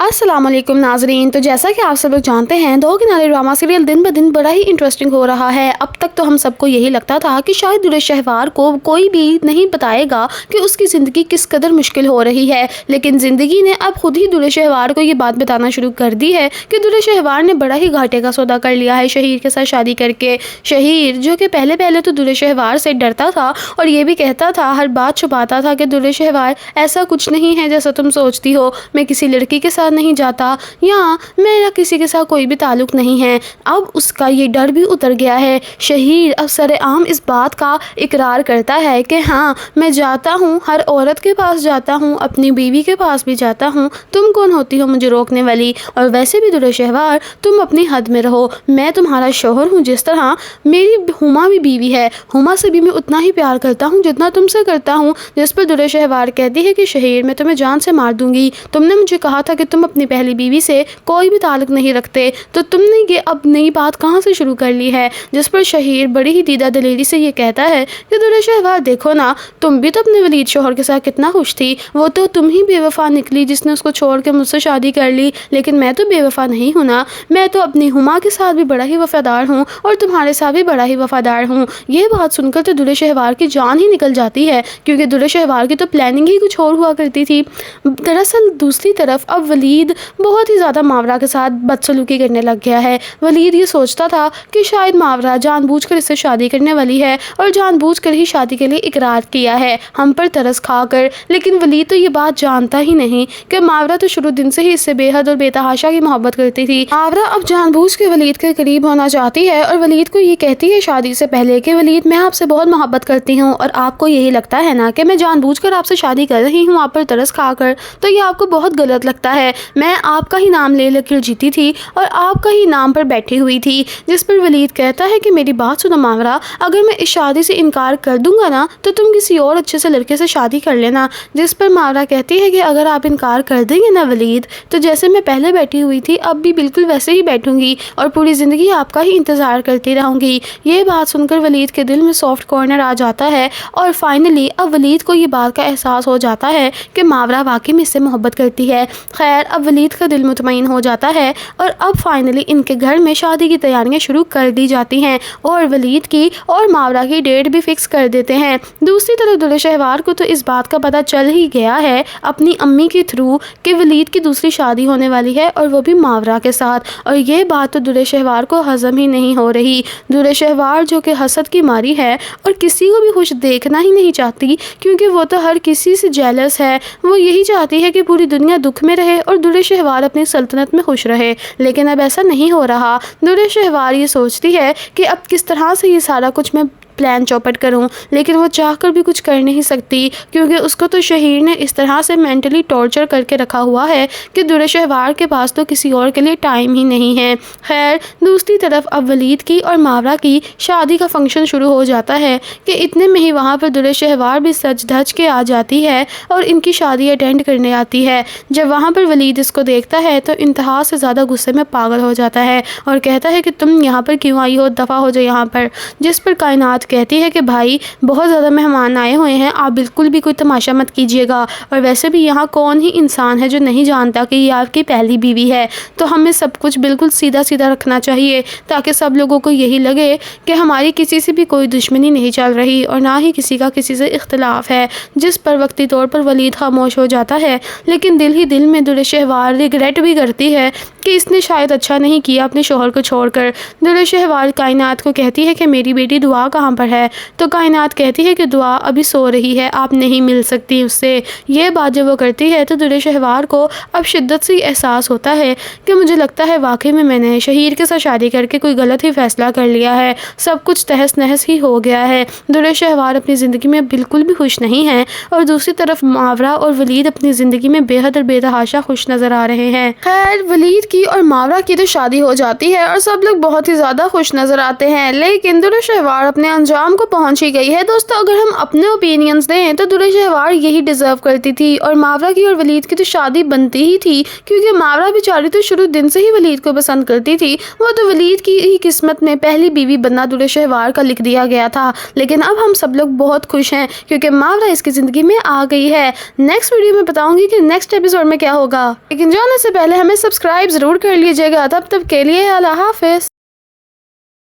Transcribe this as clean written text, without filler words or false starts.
अस्सलाम वालेकुम नाजरीन। तो जैसा कि आप सब लोग जानते हैं, दो किनारे ड्रामा सीरियल दिन ब दिन बड़ा ही इंटरेस्टिंग हो रहा है। अब तक तो हम सबको यही लगता था कि शायद दुर्र शहवार को कोई भी नहीं बताएगा कि उसकी ज़िंदगी किस कदर मुश्किल हो रही है, लेकिन ज़िंदगी ने अब खुद ही दुर्र शहवार को ये बात बताना शुरू कर दी है कि दुर्र शहवार ने बड़ा ही घाटे का सौदा कर लिया है शहीर के साथ शादी करके। शहीर जो कि पहले तो दुर्र शहवार से डरता था और ये भी कहता था, हर बात छुपाता था कि दुर्र शहवार ऐसा कुछ नहीं है जैसा तुम सोचती हो, मैं किसी लड़की के साथ नहीं जाता या मेरा किसी के साथ कोई भी ताल्लुक नहीं है। अब उसका ये डर भी उतर गया है। शहीर अब सरेआम इस बात का इकरार करता है कि हाँ, मैं जाता हूँ, हर औरत के पास जाता हूँ, अपनी बीवी के पास भी जाता हूँ, तुम कौन होती हो मुझे रोकने वाली? और वैसे भी दुर्र शहवार, तुम अपनी हद में रहो, मैं तुम्हारा शौहर हूँ। जिस तरह मेरी हुमा भी बीवी है, हुमा से भी मैं उतना ही प्यार करता हूँ जितना तुमसे करता हूँ। जिस पर दुर्र शहवार कहती है कि शहीर, मैं तुम्हें जान से मार दूंगी, तुमने मुझे कहा था कि तुम अपनी पहली बीवी से कोई भी ताल्लुक नहीं रखते, तो तुमने ये अब नई बात कहाँ से शुरू कर ली है? जिस पर शहीर बड़ी ही दीदा दलेरी से ये कहता है कि दुर्र शहवार, देखो ना, तुम भी तो अपने वलीद शौहर के साथ कितना खुश थी, वो तो तुम ही बेवफा निकली जिसने उसको छोड़ के मुझसे शादी कर ली, लेकिन मैं तो बेवफा नहीं हूँ ना, मैं तो अपनी हुमा के साथ भी बड़ा ही वफादार हूँ और तुम्हारे साथ भी बड़ा ही वफादार हूँ। ये बात सुनकर तो दुर्र शहवार की जान ही निकल जाती है, क्योंकि दुर्र शहवार की तो प्लानिंग ही कुछ और हुआ करती थी। दरअसल दूसरी तरफ अब वलीद बहुत ही ज़्यादा मावरा के साथ बदसलूकी करने लग गया है। वलीद ये सोचता था कि शायद मावरा जानबूझकर इससे शादी करने वाली है और जानबूझकर ही शादी के लिए इकरार किया है, हम पर तरस खाकर। लेकिन वलीद तो ये बात जानता ही नहीं कि मावरा तो शुरू दिन से ही इससे बेहद और बेतहाशा की मोहब्बत करती थी। मावरा अब जानबूझ के वलीद के करीब होना चाहती है और वलीद को ये कहती है शादी से पहले कि वलीद, मैं आपसे बहुत मोहब्बत करती हूँ और आपको यही लगता है ना कि मैं जानबूझकर आपसे शादी कर रही हूँ आप पर तरस खाकर, तो ये आपको बहुत गलत लगता है। मैं आपका ही नाम ले लेकर जीती थी और आपका ही नाम पर बैठी हुई थी। जिस पर वलीद कहता है कि मेरी बात सुनो मावरा, अगर मैं इस शादी से इनकार कर दूंगा ना, तो तुम किसी और अच्छे से लड़के से शादी कर लेना। जिस पर मावरा कहती है कि अगर आप इनकार कर देंगे ना वलीद, तो जैसे मैं पहले बैठी हुई थी अब भी बिल्कुल वैसे ही बैठूंगी और पूरी ज़िंदगी आपका ही इंतज़ार करती रहूंगी। ये बात सुनकर वलीद के दिल में सॉफ्ट कॉर्नर आ जाता है और फाइनली अब वलीद को ये बात का एहसास हो जाता है कि मावरा वाकई में इससे मोहब्बत करती है। खैर, अब वलीद का दिल मुतमईन हो जाता है और अब फाइनली इनके घर में शादी की तैयारियां शुरू कर दी जाती हैं और वलीद की और मावरा की डेट भी फिक्स कर देते हैं। दूसरी तरफ दुर्र शहवार को तो इस बात का पता चल ही गया है अपनी अम्मी के थ्रू कि वलीद की दूसरी शादी होने वाली है और वो भी मावरा के साथ, और ये बात तो दुर्र शहवार को हजम ही नहीं हो रही। दुर्र शहवार जो कि हसद की मारी है और किसी को भी खुश देखना ही नहीं चाहती, क्योंकि वो तो हर किसी से जेलस है। वो यही चाहती है कि पूरी दुनिया दुख में रहे और दुर्र शहवार अपनी सल्तनत में खुश रहे, लेकिन अब ऐसा नहीं हो रहा। दुर्र शहवार ये सोचती है कि अब किस तरह से ये सारा कुछ मैं प्लान चौपट करूं, लेकिन वो चाहकर भी कुछ कर नहीं सकती, क्योंकि उसको तो शहीर ने इस तरह से मेंटली टॉर्चर करके रखा हुआ है कि दुर्र शहवार के पास तो किसी और के लिए टाइम ही नहीं है। खैर, दूसरी तरफ अब वलीद की और मावरा की शादी का फंक्शन शुरू हो जाता है कि इतने में ही वहाँ पर दुर्र शहवार भी सज धज के आ जाती है और इनकी शादी अटेंड करने आती है। जब वहाँ पर वलीद इसको देखता है तो इंतहा से ज़्यादा गुस्से में पागल हो जाता है और कहता है कि तुम यहाँ पर क्यों आई हो, दफ़ा हो जाओ यहाँ पर। जिस पर कायनात कहती है कि भाई, बहुत ज़्यादा मेहमान आए हुए हैं, आप बिल्कुल भी कोई तमाशा मत कीजिएगा, और वैसे भी यहाँ कौन ही इंसान है जो नहीं जानता कि ये आपकी पहली बीवी है, तो हमें सब कुछ बिल्कुल सीधा सीधा रखना चाहिए ताकि सब लोगों को यही लगे कि हमारी किसी से भी कोई दुश्मनी नहीं चल रही और ना ही किसी का किसी से इख्तलाफ है। जिस पर वक्ती तौर पर वलीद खामोश हो जाता है, लेकिन दिल ही दिल में दुर्र शहवार रिग्रेट भी करती है कि इसने शायद अच्छा नहीं किया अपने शौहर को छोड़कर। दुर्र शहवार कायनात को कहती है कि मेरी बेटी दुआ कहाँ पर है, तो कायनात कहती है कि दुआ अभी सो रही है, आप नहीं मिल सकती उससे। ये बात जब वो करती है तो दुर्र शहवार को अब शिद्दत से एहसास होता है कि मुझे लगता है वाकई में मैंने शहीर के साथ शादी करके कोई गलत ही फैसला कर लिया है, सब कुछ तहस नहस ही हो गया है। दुर्र शहवार अपनी ज़िंदगी में बिल्कुल भी खुश नहीं है और दूसरी तरफ मावरा और वलीद अपनी ज़िंदगी में बेहद और बेतहाशा खुश नज़र आ रहे हैं। खैर, वलीद की और मावरा की तो शादी हो जाती है और सब लोग बहुत ही ज़्यादा खुश नज़र आते हैं, लेकिन दुर्र शहवार अपने انجام کو پہنچ ہی گئی ہے۔ دوستو اگر ہم اپنے اوپینینز دیں تو درہ شہوار یہی ڈیزرو کرتی تھی، اور ماورا کی اور ولید کی تو شادی بنتی ہی تھی، کیونکہ ماورا بیچاری تو شروع دن سے ہی ولید کو پسند کرتی تھی۔ وہ تو ولید کی ہی قسمت میں پہلی بیوی بننا درہ شہوار کا لکھ دیا گیا تھا، لیکن اب ہم سب لوگ بہت خوش ہیں کیونکہ ماورا اس کی زندگی میں آ گئی ہے۔ نیکسٹ ویڈیو میں بتاؤں گی کہ نیکسٹ ایپیسوڈ میں کیا ہوگا، لیکن جانے سے پہلے ہمیں سبسکرائب ضرور کر لیجیے گا۔ تب کے لیے اللہ حافظ۔